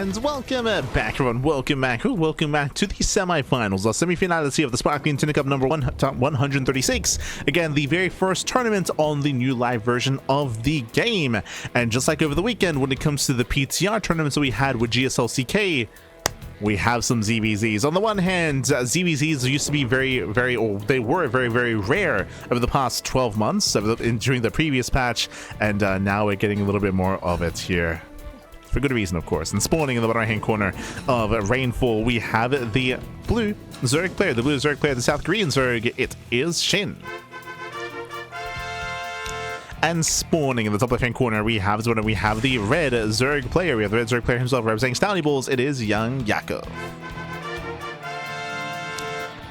And welcome back, everyone. Welcome back to the semi-finals, or semi-finality of the Sparkling Tuna Cup number 136. Again, the very first tournament on the new live version of the game. And just like over the weekend, when it comes to the PTR tournaments that we had with GSLCK, we have some ZvZs. On the one hand, ZvZs used to be they were very rare over the past 12 months during the previous patch, and now we're getting a little bit more of it here. For good reason, of course. And spawning in the bottom right-hand corner of Rainfall, we have the blue Zerg player. The blue Zerg player, the South Korean Zerg, it is SHIN. And spawning in the top left-hand corner, we have the red Zerg player. We have the red Zerg player himself representing Stowny Balls. It is YoungYakov.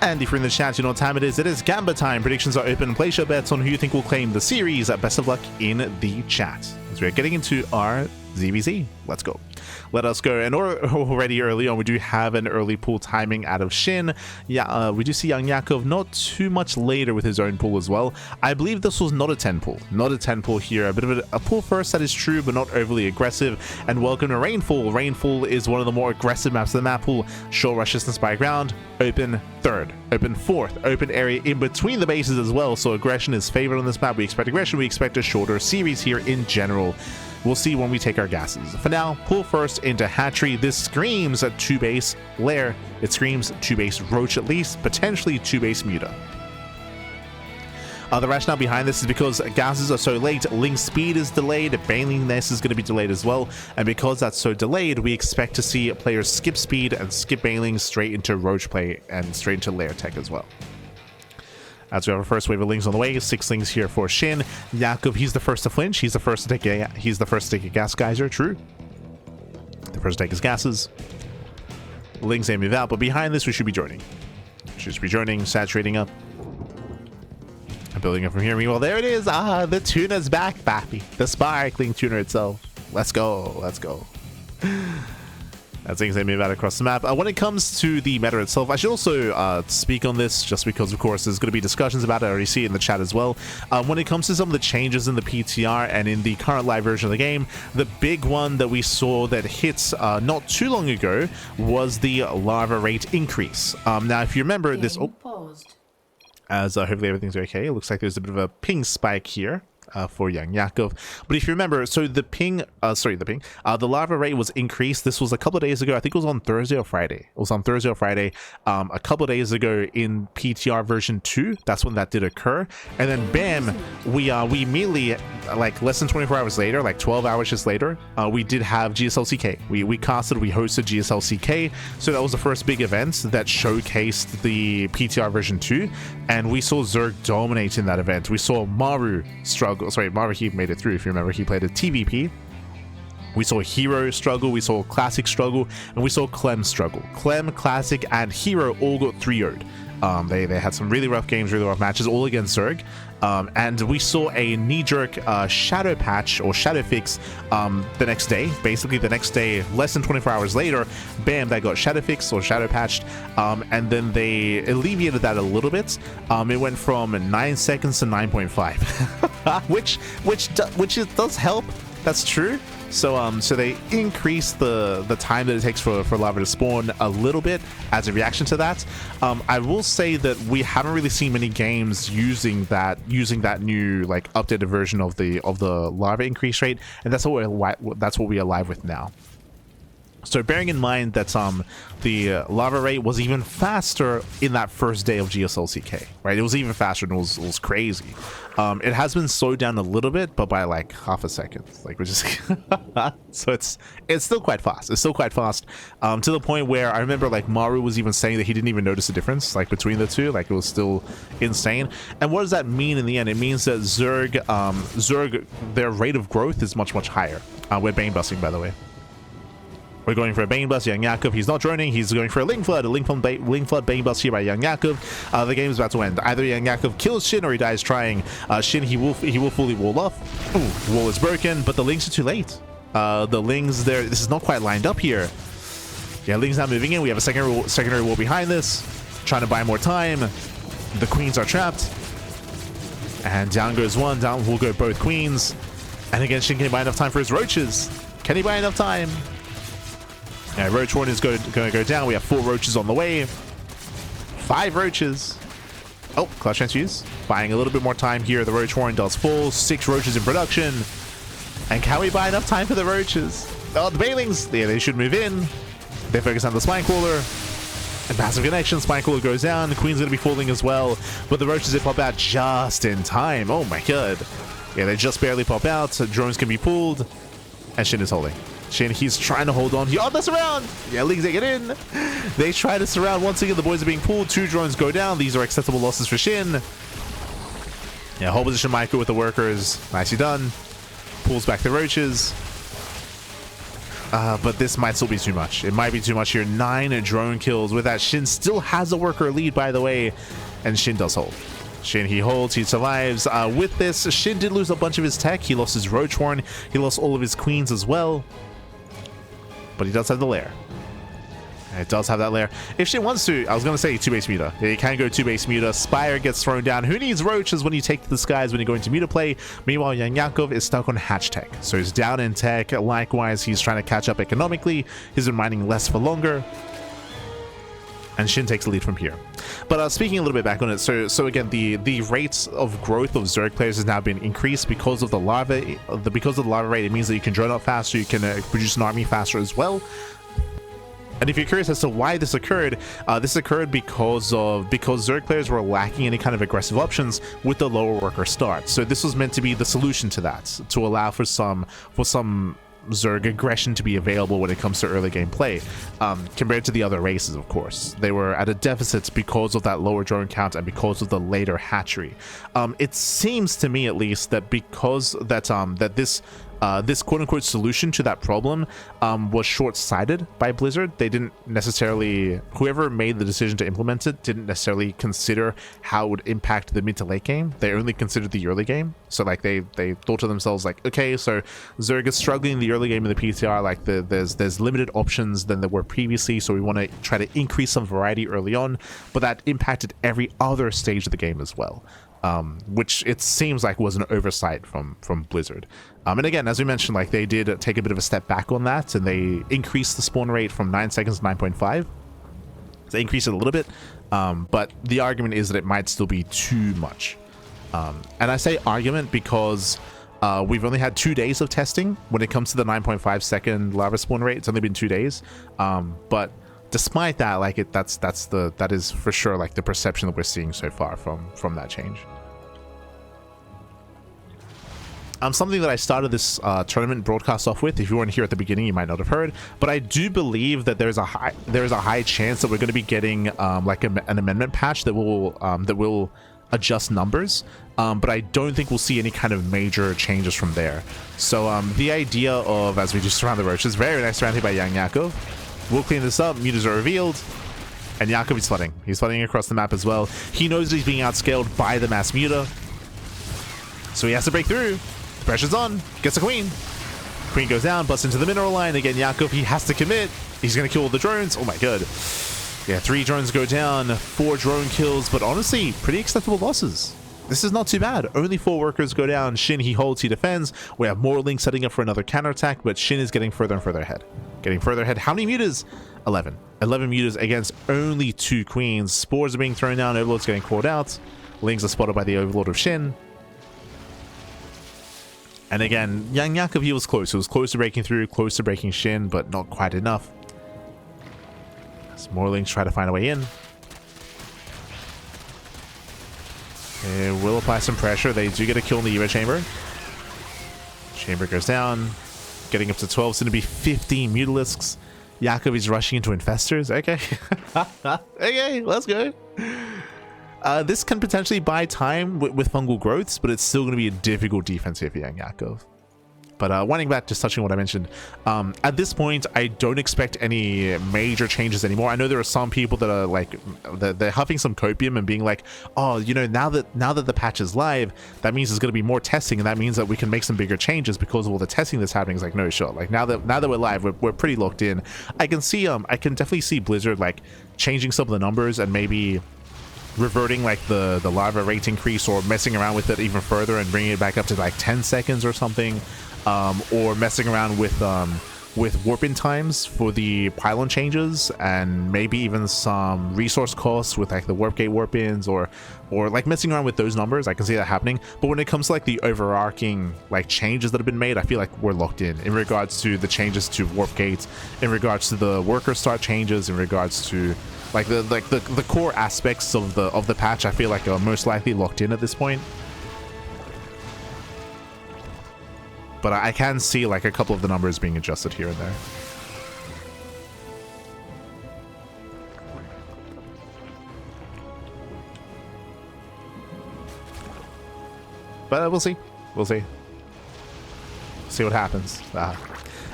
And if you're in the chat, you know what time it is. It is Gamba time. Predictions are open. Place your bets on who you think will claim the series. Best of luck in the chat. As we're getting into our ZvZ. Let's go. Let us go. And already early on, we do have an early pool timing out of SHIN. Yeah, we do see YoungYakov not too much later with his own pool as well. I believe this was not a 10 pool. Not a 10 pool here. A bit of a pool first, that is true, but not overly aggressive. And welcome to Rainfall. Rainfall is one of the more aggressive maps of the map pool. Short rushes and spy ground. Open third. Open fourth. Open area in between the bases as well. So aggression is favored on this map. We expect aggression. We expect a shorter series here in general. We'll see when we take our gases. For now, pull first into Hatchery. This screams a 2-base Lair. It screams 2-base Roach at least, potentially 2-base Muta. The rationale behind this is because gases are so late, link speed is delayed, Banelingness is going to be delayed as well, and because that's so delayed, we expect to see players skip speed and skip Baneling straight into Roach play and straight into Lair tech as well. As we have our first wave of lings on the way, 6 lings here for SHIN. Yakov, he's the first to flinch. He's the first to take a gas geyser. True. The first to take his gases. Lings they move out, but behind this we should be joining. Should be joining, saturating up. I'm building up from here. Meanwhile, there it is. Ah, the tuna's back, Bappy. The sparkling tuna itself. Let's go. Let's go. As things they move out across the map. When it comes to the meta itself, I should also speak on this just because, of course, there's going to be discussions about it. I already see it in the chat as well. When it comes to some of the changes in the PTR and in the current live version of the game, the big one that we saw that hits not too long ago was the lava rate increase. Now, if you remember this... Oh, as hopefully everything's okay. It looks like there's a bit of a ping spike here. For YoungYakov. But if you remember, so the the lava rate was increased. This was a couple of days ago. I think it was on Thursday or Friday. It was on Thursday or Friday. A couple of days ago in PTR version 2. That's when that did occur. And then bam, we immediately, like less than 24 hours later, like 12 hours just later, we did have GSLCK. We hosted GSLCK. So that was the first big event that showcased the PTR version 2. And we saw Zerg dominate in that event. We saw Maru struggle. Sorry, Maru, he made it through. If you remember, he played a TVP. We saw Hero struggle, we saw Classic struggle, and we saw Clem struggle. Clem, Classic, and Hero all got 3-0'd. They had some really rough games, really rough matches, all against Zerg. And we saw a knee-jerk shadow patch or shadow fix the next day. Basically, the next day, less than 24 hours later, bam, that got shadow fixed or shadow patched. And then they alleviated that a little bit. It went from 9 seconds to 9.5, which does help. That's true. So they increased the time that it takes for lava to spawn a little bit as a reaction to that. I will say that we haven't really seen many games using that new like updated version of the lava increase rate, and that's what we are live with now. So bearing in mind that the lava rate was even faster in that first day of GSLCK, right? It was even faster and it was crazy. It has been slowed down a little bit, but by like half a second, like which is so it's still quite fast. It's still quite fast to the point where I remember like Maru was even saying that he didn't even notice the difference like between the two. Like it was still insane. And what does that mean in the end? It means that Zerg, their rate of growth is much higher. We're Bane busting, by the way. We're going for a Bane Bust. YoungYakov, he's not droning. He's going for a Link Flood. A Link Flood Bane Bust here by YoungYakov. The game is about to end. Either YoungYakov kills SHIN or he dies trying. SHIN, he will fully wall off. Ooh, wall is broken, but the Lings are too late. The Lings there, this is not quite lined up here. Yeah, Lings not moving in. We have a secondary wall behind this. Trying to buy more time. The Queens are trapped. And down goes one. Down will go both Queens. And again, SHIN, can he buy enough time for his Roaches? Can he buy enough time? Roach Warren is going to go down. We have 4 roaches on the way. 5 roaches. Oh, clutch transfuse. Buying a little bit more time here. The Roach Warren does fall. 6 roaches in production. And can we buy enough time for the roaches? Oh, the Banelings. Yeah, they should move in. They focus on the Spine Crawler. A massive connection. Spine Crawler goes down. The Queen's going to be falling as well. But the roaches, they pop out just in time. Oh my god. Yeah, they just barely pop out. So drones can be pulled. And SHIN is holding. SHIN, he's trying to hold on. Oh, that's around. Yeah, Leagues they get in. They try to surround. Once again, the boys are being pulled. 2 drones go down. These are acceptable losses for SHIN. Yeah, whole position Micro with the workers. Nicely done. Pulls back the roaches. But this might still be too much. It might be too much here. 9 drone kills. With that, SHIN still has a worker lead, by the way. And SHIN does hold. SHIN, he holds, he survives. With this, SHIN did lose a bunch of his tech. He lost his Roach Horn. He lost all of his queens as well. But he does have the lair. It does have that lair. If SHIN wants to, I was going to say 2-base muta. Yeah, you can go 2-base muta. Spire gets thrown down. Who needs roaches when you take to the skies when you're going to muta play? Meanwhile, YoungYakov is stuck on hatch tech. So he's down in tech. Likewise, he's trying to catch up economically. He's been mining less for longer. And SHIN takes the lead from here. But speaking a little bit back on it, so again, the rates of growth of Zerg players has now been increased because of the lava. Because of the lava rate, it means that you can drone out faster, you can produce an army faster as well. And if you're curious as to why this occurred because Zerg players were lacking any kind of aggressive options with the lower worker start. So this was meant to be the solution to that, to allow for some Zerg aggression to be available when it comes to early game play, compared to the other races. Of course, they were at a deficit because of that lower drone count and because of the later hatchery. It seems to me, at least, that because that this quote-unquote solution to that problem was short-sighted by Blizzard. They didn't necessarily, whoever made the decision to implement it didn't necessarily consider how it would impact the mid to late game. They only considered the early game. So like they thought to themselves like, okay, so Zerg is struggling in the early game of the PTR, like there's limited options than there were previously, so we want to try to increase some variety early on, but that impacted every other stage of the game as well. Which it seems like was an oversight from Blizzard. And again, as we mentioned, like they did take a bit of a step back on that, and they increased the spawn rate from 9 seconds to 9.5. They increased it a little bit, but the argument is that it might still be too much. And I say argument because we've only had 2 days of testing when it comes to the 9.5 second lava spawn rate. It's only been 2 days, but despite that, like that is for sure like the perception that we're seeing so far from that change. Something that I started this tournament broadcast off with, if you weren't here at the beginning, you might not have heard, but I do believe that there's a high chance that we're going to be getting like an amendment patch that will adjust numbers, but I don't think we'll see any kind of major changes from there. So the idea of, as we just surround the roaches, very nice surrounded by YoungYakov. We'll clean this up. Mutas are revealed. And Yakov is flooding. He's flooding across the map as well. He knows that he's being outscaled by the mass muta. So he has to break through. Pressure's on. Gets a queen. Queen goes down. Busts into the mineral line. Again, Yakov, he has to commit. He's going to kill all the drones. Oh my god. Yeah, 3 drones go down. 4 drone kills. But honestly, pretty acceptable losses. This is not too bad. Only 4 workers go down. SHIN, he holds, he defends. We have more links setting up for another counterattack, but SHIN is getting further and further ahead. Getting further ahead. How many mutas? 11. 11 mutas against only 2 queens. Spores are being thrown down. Overlord's getting called out. Lings are spotted by the Overlord of SHIN. And again, YoungYakov, he was close. He was close to breaking through, close to breaking SHIN, but not quite enough. As more Lings try to find a way in. They will apply some pressure. They do get a kill in the Evo chamber. Chamber goes down. Getting up to 12. It's going to be 15 Mutalisks. Yakov is rushing into Infestors. Okay. Okay, let's go. This can potentially buy time with fungal growths, but it's still going to be a difficult defense here for YoungYakov. But winding back, just touching on what I mentioned, at this point, I don't expect any major changes anymore. I know there are some people that are like, they're huffing some copium and being like, oh, you know, now that the patch is live, that means there's going to be more testing, and that means that we can make some bigger changes because of all the testing that's happening. It's like, no, sure. Like now that we're live, we're pretty locked in. I can definitely see Blizzard like changing some of the numbers and maybe reverting like the lava rate increase, or messing around with it even further and bringing it back up to like 10 seconds or something. Or messing around with with warp-in times for the pylon changes, and maybe even some resource costs with like the warp gate warp-ins, or like messing around with those numbers. I can see that happening. But when it comes to like the overarching like changes that have been made, I feel like we're locked in regards to the changes to warp gates, in regards to the worker start changes, in regards to like the core aspects of the patch. I feel like are most likely locked in at this point. But I can see like a couple of the numbers being adjusted here and there. But we'll see. We'll see. See what happens.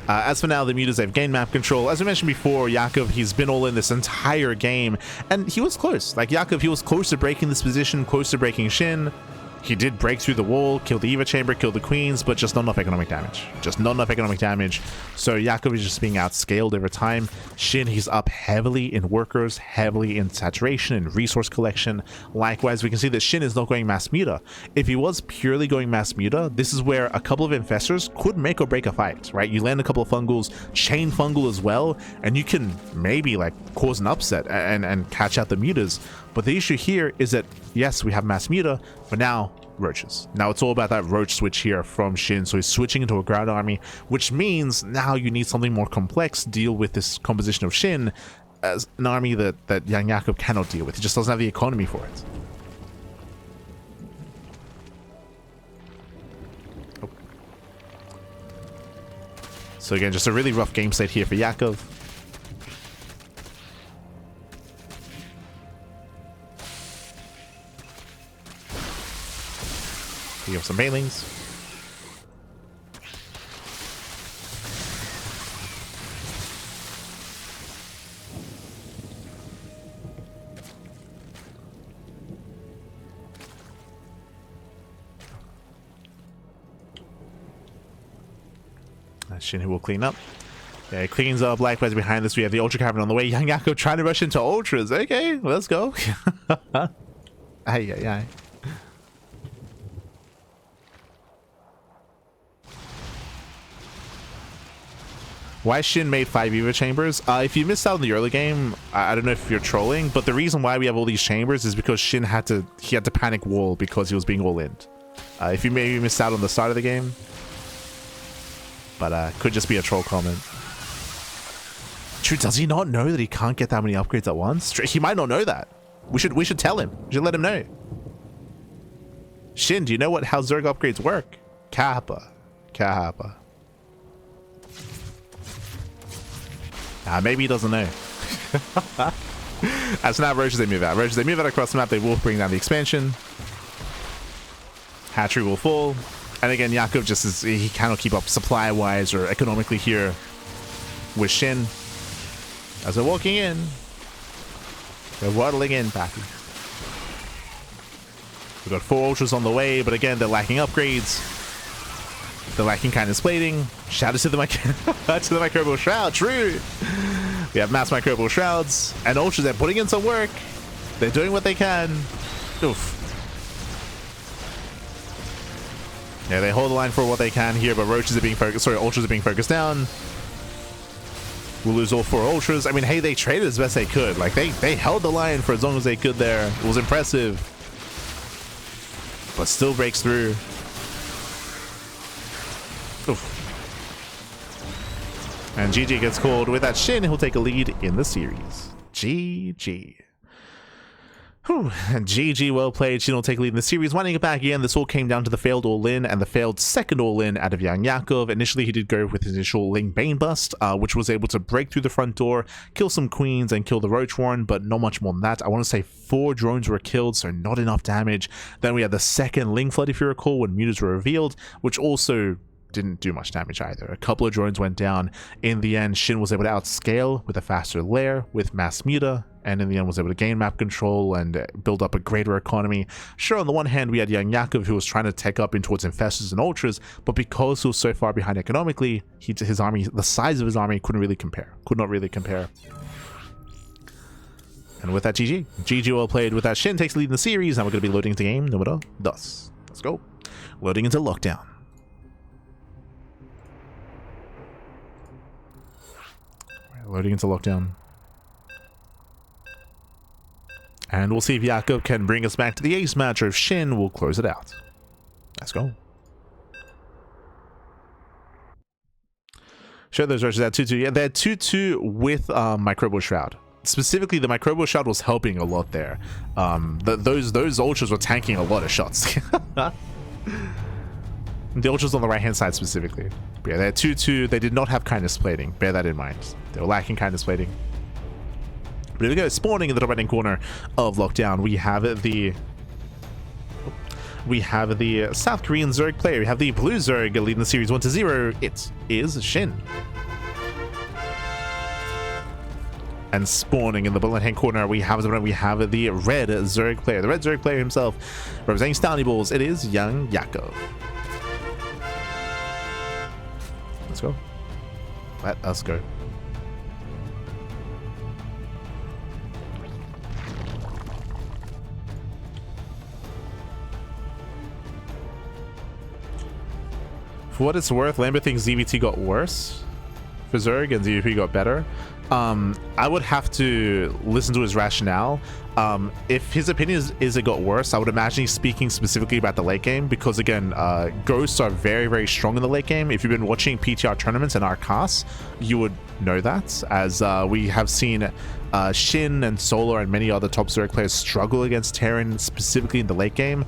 As for now, the mutas have gained map control. As we mentioned before, Yakov, he's been all in this entire game, and he was close. Like Yakov, he was close to breaking this position, close to breaking SHIN. He did break through the wall, kill the Eva chamber, kill the queens, but just not enough economic damage. Just not enough economic damage. So Yakov is just being outscaled over time. SHIN, he's up heavily in workers, heavily in saturation and resource collection. Likewise, we can see that SHIN is not going mass muta. If he was purely going mass muta, this is where a couple of infestors could make or break a fight, right? You land a couple of fungals, chain fungal as well, and you can maybe like cause an upset and catch out the mutas. But the issue here is that, yes, we have mass muta, but now roaches. Now it's all about that roach switch here from SHIN. So he's switching into a ground army, which means now you need something more complex to deal with this composition of SHIN as an army that YoungYakov cannot deal with. He just doesn't have the economy for it. Oh. So again, just a really rough game state here for Yakov. We have some banelings. SHIN who will clean up. Yeah, he cleans up. Likewise, behind this, we have the Ultra Cavern on the way. YoungYakov trying to rush into Ultras. Okay, let's go. Aye. Why SHIN made 5 Eva chambers? If you missed out in the early game, I don't know if you're trolling, but the reason why we have all these chambers is because SHIN had to panic wall because he was being all in. If you maybe missed out on the start of the game, but could just be a troll comment. True, does he not know that he can't get that many upgrades at once? He might not know that. We should tell him. We should let him know. SHIN, do you know how Zerg upgrades work? Kappa. Maybe he doesn't know. As now, roaches, they move out. Roaches, they move out across the map. They will bring down the expansion. Hatchery will fall. And again, Yakov just is, he cannot keep up supply-wise or economically here with SHIN. As they're walking in, they're waddling in, Pappy. We've got 4 ultras on the way, but again, they're lacking upgrades. They're lacking kindness plating. Shout out to the microbial shroud. True. We have mass microbial shrouds and ultras. They're putting in some work. They're doing what they can. Oof. Yeah, they hold the line for what they can here, but roaches are being focused. Sorry, ultras are being focused down. We'll lose all 4 ultras. I mean, hey, they traded as best they could. Like they held the line for as long as they could there. It was impressive, but still breaks through. Oof. And GG gets called. With that SHIN, he'll take a lead in the series. GG. Whew. And GG, well played. SHIN will take a lead in the series. Winding it back again, this all came down to the failed all-in and the failed second all-in out of YoungYakov. Initially, he did go with his initial Ling Bane bust, which was able to break through the front door, kill some queens, and kill the Roach Warren, but not much more than that. I want to say 4 drones were killed, so not enough damage. Then we had the second Ling Flood, if you recall, when mutas were revealed, which also didn't do much damage either. A couple of drones went down. In the end, SHIN was able to outscale with a faster lair, with mass muta, and in the end was able to gain map control and build up a greater economy. Sure, on the one hand, we had YoungYakov, who was trying to take up in towards infestors and ultras, but because he was so far behind economically, his army, the size of his army, could not really compare. And with that, GG well played. With that, SHIN takes the lead in the series. Now we're going to be loading into game numero 2. Let's go. Loading into lockdown. loading into lockdown. And we'll see if Yakov can bring us back to the ace match, or if SHIN will close it out. Let's go. Show those rushes at 2-2. Yeah, they're 2-2 with Microbial Shroud. Specifically, the Microbial Shroud was helping a lot there. Those ultras were tanking a lot of shots. The ultras on the right-hand side specifically. But yeah, they're 2-2. They did not have kindness plating. Bear that in mind. They were lacking kindness plating. But here we go. Spawning in the top right-hand corner of lockdown, we have the South Korean Zerg player. We have the blue Zerg leading the series 1-0. It is SHIN. And spawning in the bottom hand corner, we have the red Zerg player. The red Zerg player himself, representing Stanley Balls. It is YoungYakov. Let's go. Let us go. For what it's worth, Lambert thinks ZvZ got worse for Zerg and ZvP got better. I would have to listen to his rationale. If his opinion is it got worse, I would imagine he's speaking specifically about the late game, because again, ghosts are very, very strong in the late game. If you've been watching PTR tournaments and our casts, you would know that, as we have seen SHIN and Solar and many other top Zerg players struggle against Terran, specifically in the late game.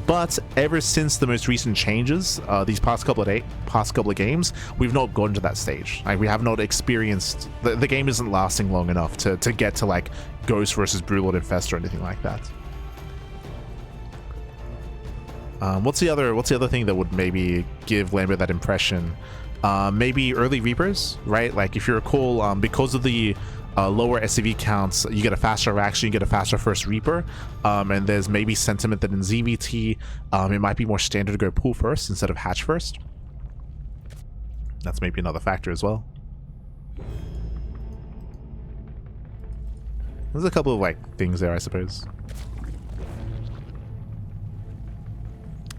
But ever since the most recent changes, these past couple of games, we've not gone to that stage. Like, we have not experienced the game isn't lasting long enough to get to like Ghost versus Broodlord Infest or anything like that. What's the other thing that would maybe give Lambert that impression? Maybe early Reapers, right? Like, if you recall, because of the lower SCV counts, you get a faster reaction, you get a faster first Reaper, and there's maybe sentiment that in ZvT it might be more standard to go pool first instead of hatch first. That's maybe another factor as well. There's a couple of like things there, I suppose.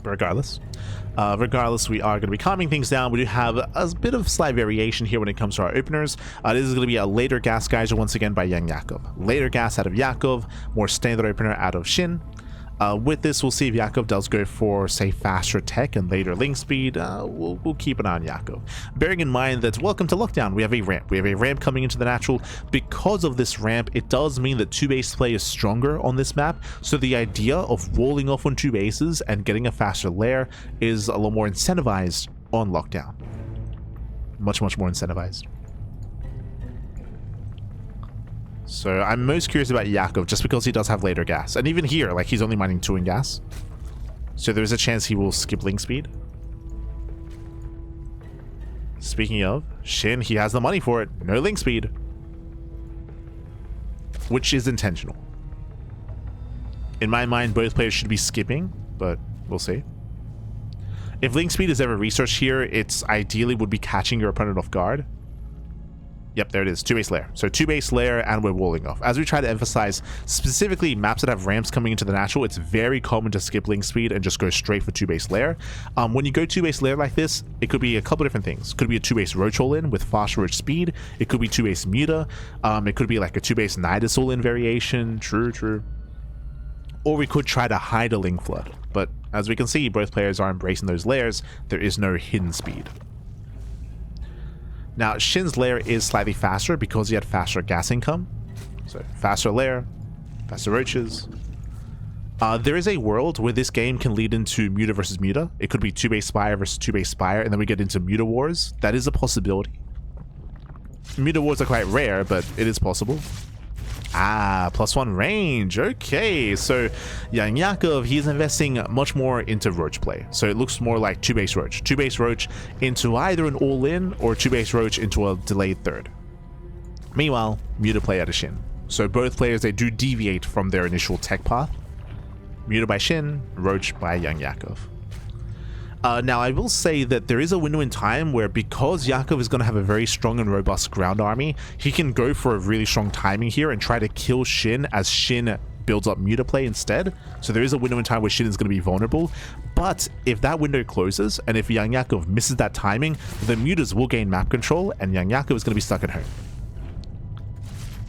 But regardless, we are going to be calming things down. We do have a bit of slight variation here when it comes to our openers. This is going to be a later gas geyser once again by YoungYakov. Later gas out of Yakov, more standard opener out of SHIN. With this, we'll see if Yakov does go for, say, faster tech and later link speed. We'll keep an eye on Yakov. Bearing in mind that, welcome to lockdown, we have a ramp. We have a ramp coming into the natural. Because of this ramp, it does mean that 2-base play is stronger on this map. So the idea of walling off on 2 bases and getting a faster lair is a lot more incentivized on lockdown. Much, much more incentivized. So I'm most curious about Yakov just because he does have later gas. And even here, like, he's only mining 2 in gas. So there's a chance he will skip link speed. Speaking of, SHIN, he has the money for it. No link speed. Which is intentional. In my mind, both players should be skipping, but we'll see. If link speed is ever researched here, it's ideally would be catching your opponent off guard. Yep, there it is, 2-base lair. So 2-base lair, and we're walling off. As we try to emphasize, specifically maps that have ramps coming into the natural, it's very common to skip link speed and just go straight for 2-base lair. When you go 2-base lair like this, it could be a couple different things. It could be a 2-base roach all-in with fast roach speed. It could be 2-base muta. It could be like a 2-base nidus all-in variation. True. Or we could try to hide a link flood. But as we can see, both players are embracing those layers. There is no hidden speed. Now, SHIN's lair is slightly faster because he had faster gas income. So, faster lair, faster roaches. There is a world where this game can lead into muta versus muta. It could be 2-base spire versus 2-base spire, and then we get into muta wars. That is a possibility. Muta wars are quite rare, but it is possible. +1 range. Okay, so YoungYakov, he's investing much more into roach play. So it looks more like 2-base roach. 2-base roach into either an all-in or 2-base roach into a delayed third. Meanwhile, muta play out of SHIN. So both players, they do deviate from their initial tech path. Muta by SHIN, roach by YoungYakov. Now, I will say that there is a window in time where, because Yakov is going to have a very strong and robust ground army, he can go for a really strong timing here and try to kill SHIN as SHIN builds up muta play instead. So there is a window in time where SHIN is going to be vulnerable. But if that window closes, and if YoungYakov misses that timing, the mutas will gain map control, and YoungYakov is going to be stuck at home.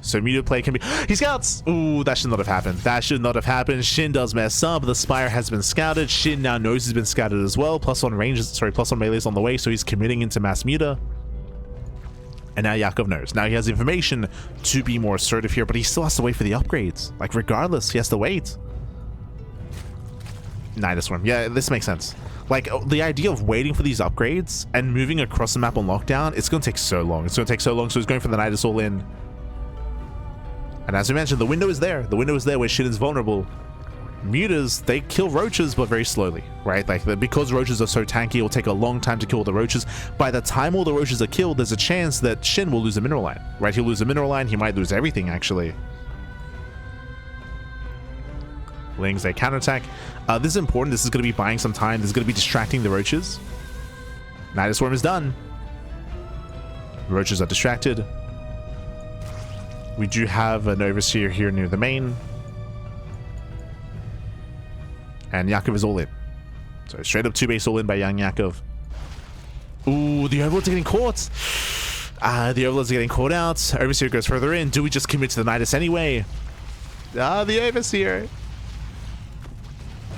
So immediate play can be... He scouts! Ooh, that should not have happened. That should not have happened. Shin does mess up. The Spire has been scouted. Shin now knows he's been scouted as well. Plus one ranges, sorry, plus one melee's on the way, so he's committing into mass muta. And now Yakov knows. Now he has information to be more assertive here, but he still has to wait for the upgrades. Like, regardless, he has to wait. Nidus Swarm. Yeah, this makes sense. Like, the idea of waiting for these upgrades and moving across the map on lockdown, it's going to take so long. It's going to take so long, so he's going for the Nidus all in. And as we mentioned, the window is there. The window is there where Shin is vulnerable. Mutas, they kill roaches, but very slowly, right? Like, because roaches are so tanky, it will take a long time to kill the roaches. By the time all the roaches are killed, there's a chance that Shin will lose a mineral line, right? He'll lose a mineral line. He might lose everything, actually. Lings, they counterattack. This is important. This is going to be buying some time. This is going to be distracting the roaches. Nidus Swarm is done. Roaches are distracted. We do have an overseer here near the main. And Yakov is all in. So straight up 2-base all in by YoungYakov. Ooh, the Overlords are getting caught. The Overlords are getting caught out. Overseer goes further in. Do we just commit to the Nidus anyway? The Overseer.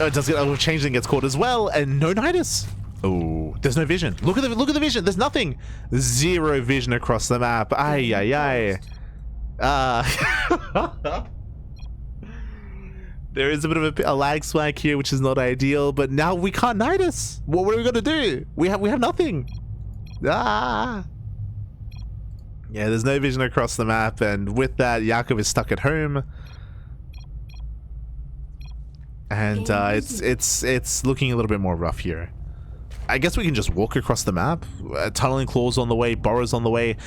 Oh, it does get changeling gets caught as well, and no Nidus. Oh, there's no vision. Look at the vision. There's nothing. Zero vision across the map. Ay ay ay. There is a bit of a lag spike here, which is not ideal, but now we can't Nidus. What are we gonna do? We have nothing. Yeah, there's no vision across the map, and with that, Yakov is stuck at home. And it's looking a little bit more rough here. I guess we can just walk across the map. Tunneling Claws on the way, Burrows on the way.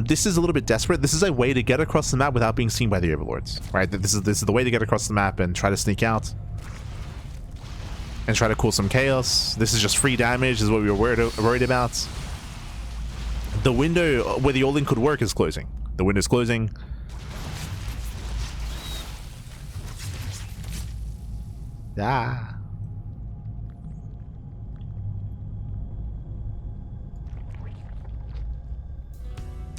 This is a little bit desperate. This is a way to get across the map without being seen by the Overlords, right? This is the way to get across the map and try to sneak out and try to cause some chaos. This is just free damage, is what we were worried about. The window where the all-in could work is closing. The window's closing. Ah.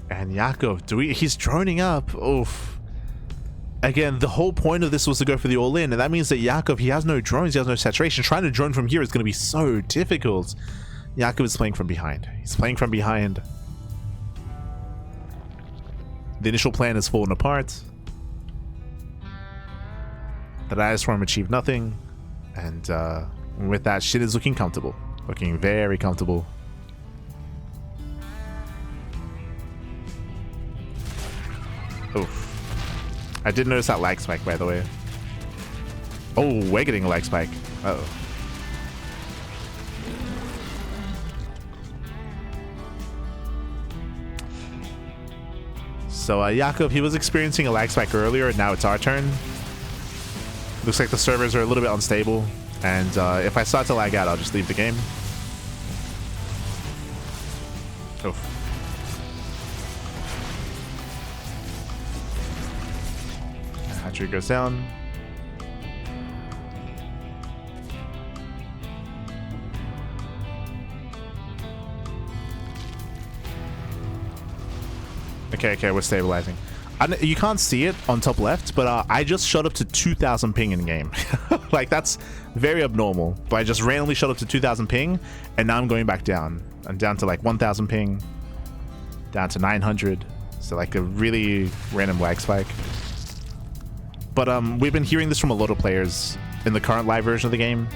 And Yakov, he's droning up. Oof. Again, the whole point of this was to go for the all-in, and that means that Yakov, he has no drones, he has no saturation. Trying to drone from here is going to be so difficult. Yakov is playing from behind. He's playing from behind. The initial plan has fallen apart. The Nidus Swarm achieved nothing. And with that, Shin is looking comfortable. Looking very comfortable. Oof. I did notice that lag spike, by the way. Oh, we're getting a lag spike. Uh-oh. So Yakov, he was experiencing a lag spike earlier, and now it's our turn. Looks like the servers are a little bit unstable, and if I start to lag out, I'll just leave the game. Oof. Hatchery goes down. Okay, we're stabilizing. You can't see it on top left, but I just shot up to 2,000 ping in game. Like, that's very abnormal. But I just randomly shot up to 2,000 ping, and now I'm going back down. I'm down to like 1,000 ping, down to 900. So like a really random lag spike. But we've been hearing this from a lot of players in the current live version of the game.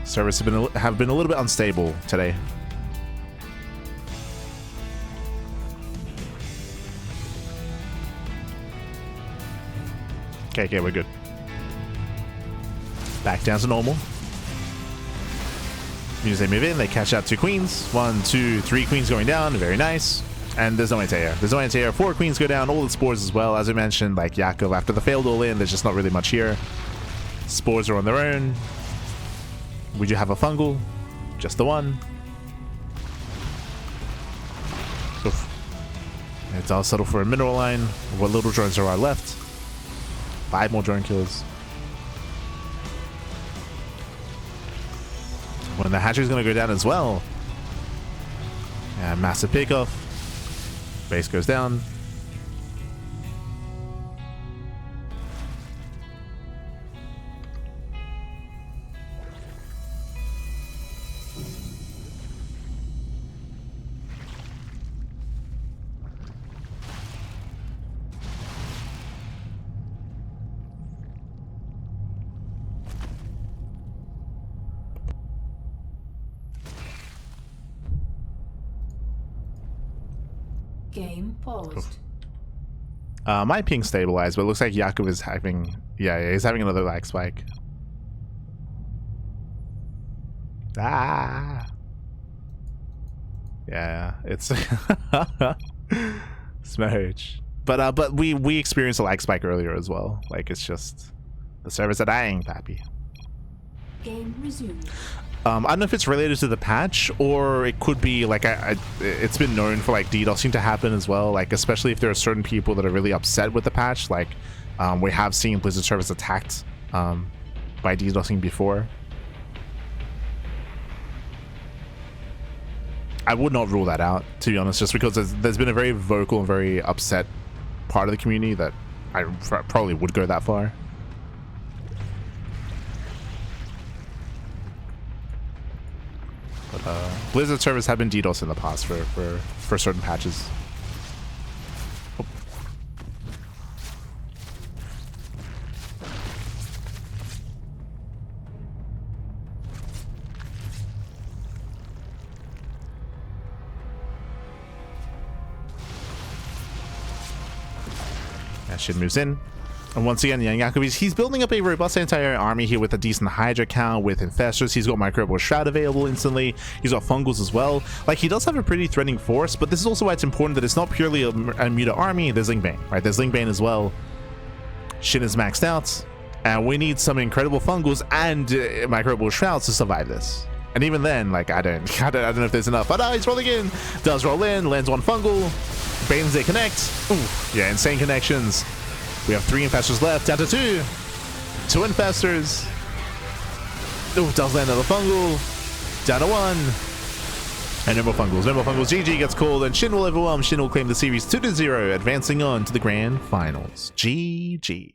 Servers have been a little bit unstable today. Okay, we're good. Back down to normal. As they move in, they catch out 2 queens. 1, 2, 3 queens going down. Very nice. And there's no anti-air. 4 queens go down. All the spores as well. As I mentioned, like Yakov, after the failed all-in, there's just not really much here. Spores are on their own. We do have a fungal. Just the one. Oof. It's all settled for a mineral line. What little drones are left. 5 more drone kills. When the hatchery is going to go down as well. And massive pickoff. Base goes down. Game paused. My ping stabilized, but it looks like Yakov is having, yeah, he's having another lag spike. Ah, yeah, it's smooch. But we experienced a lag spike earlier as well. Like, it's just the servers are dying, pappy. Game resumed. I don't know if it's related to the patch, or it could be like it's been known for like DDoSing to happen as well, like especially if there are certain people that are really upset with the patch. Like we have seen Blizzard servers attacked by DDoSing before. I would not rule that out, to be honest, just because there's been a very vocal and very upset part of the community that I probably would go that far. But Blizzard servers have been DDoS in the past for certain patches. Oh. That SHIN moves in. And once again, YoungYakov, he's building up a robust anti-air army here with a decent Hydra count, with Infestors. He's got Microbial Shroud available instantly. He's got Fungals as well. Like, he does have a pretty threatening force, but this is also why it's important that it's not purely a Muta army. There's Lingbane, right? There's Lingbane as well. SHIN is maxed out, and we need some incredible Fungals and Microbial Shrouds to survive this. And even then, like, I don't know if there's enough. But he's rolling in. Does roll in, lands one Fungal. Banes, they connect. Ooh, yeah, insane connections. We have 3 Infestors left, down to 2. 2 Infestors. Oh, does land another Fungal. Down to 1. And no more Fungals, no more Fungals. GG gets called, and SHIN will overwhelm. SHIN will claim the series 2-0, advancing on to the grand finals. GG.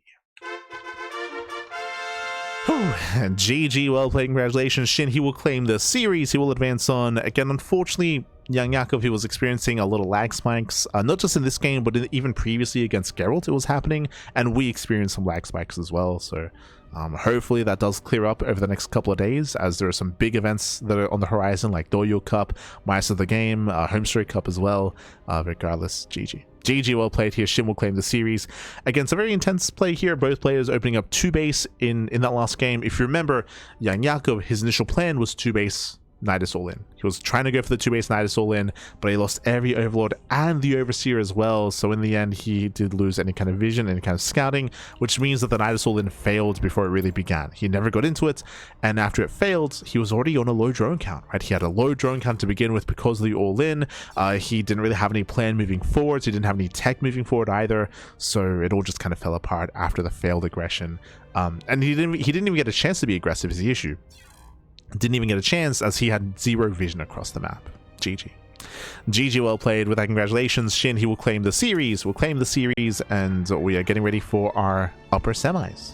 And GG, well played, congratulations SHIN. He will claim the series, he will advance on. Again, unfortunately, YoungYakov, he was experiencing a little lag spikes, not just in this game, but even previously against Geralt it was happening, and we experienced some lag spikes as well. So hopefully that does clear up over the next couple of days, as there are some big events that are on the horizon, like Doyo Cup, Mice of the Game, Homestory Cup as well. Regardless, GG. GG, well played here. SHIN will claim the series against a very intense play here. Both players opening up 2 base in that last game. If you remember, YoungYakov, his initial plan was 2 base Nidus all in. He was trying to go for the 2 base Nidus all in, but he lost every Overlord and the Overseer as well. So in the end, he did lose any kind of vision, any kind of scouting, which means that the Nidus all in failed before it really began. He never got into it, and after it failed, he was already on a low drone count, right? He had a low drone count to begin with because of the all in. He didn't really have any plan moving forward. He didn't have any tech moving forward either. So it all just kind of fell apart after the failed aggression. And he didn't even get a chance to be aggressive is the issue. Didn't even get a chance, as he had 0 vision across the map. GG. GG, well played. With that, congratulations SHIN. He will claim the series, and we are getting ready for our upper semis.